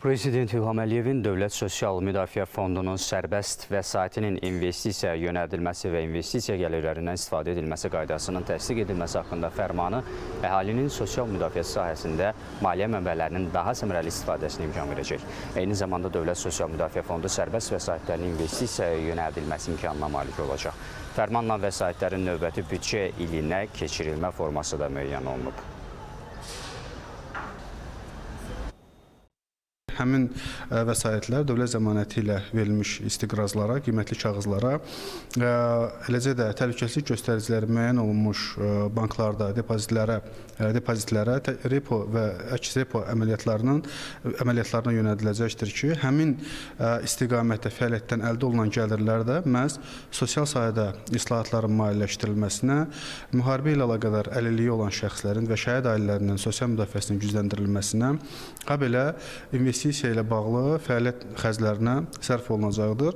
Prezident İlham Əliyevin Dövlət Sosial Müdafiə Fondunun sərbəst vəsaitinin investisiyaya yönəldilməsi və investisiya gəlirlərindən istifadə edilməsi qaydasının təsdiq edilməsi haqqında fərmanı əhalinin sosial müdafiə sahəsində maliyyə mənbələrinin daha səmərəli istifadəsinə imkan verəcək. Eyni zamanda Dövlət Sosial Müdafiə Fondu sərbəst vəsaitlərin investisiyaya yönəldilməsi imkanına malik olacaq. Fərmanla vəsaitlərin növbəti büdcə ilinə keçirilmə forması da müəyyən olunub. Həmin vəsaitlər dövlət zəmanəti ilə verilmiş istiqrazlara, qiymətli kağızlara, eləcə də təhlükəsizlik göstəriciləri müəyyən olunmuş banklarda depozitlərə, repo və əks repo əməliyyatlarına yönəldiləcəkdir ki, həmin istiqamətdə fəaliyyətdən əldə olunan gəlirlər də məhz sosial sahədə islahatların maliyyələşdirilməsinə, müharibə ilə əlaqədar əlilliyi olan şəxslərin və şəhid ailələrinin sosial müdafiəsinin gücləndirilməsinə, habelə investisiya ilə bağlı fəaliyyət xərclərinə sərf olunacaqdır.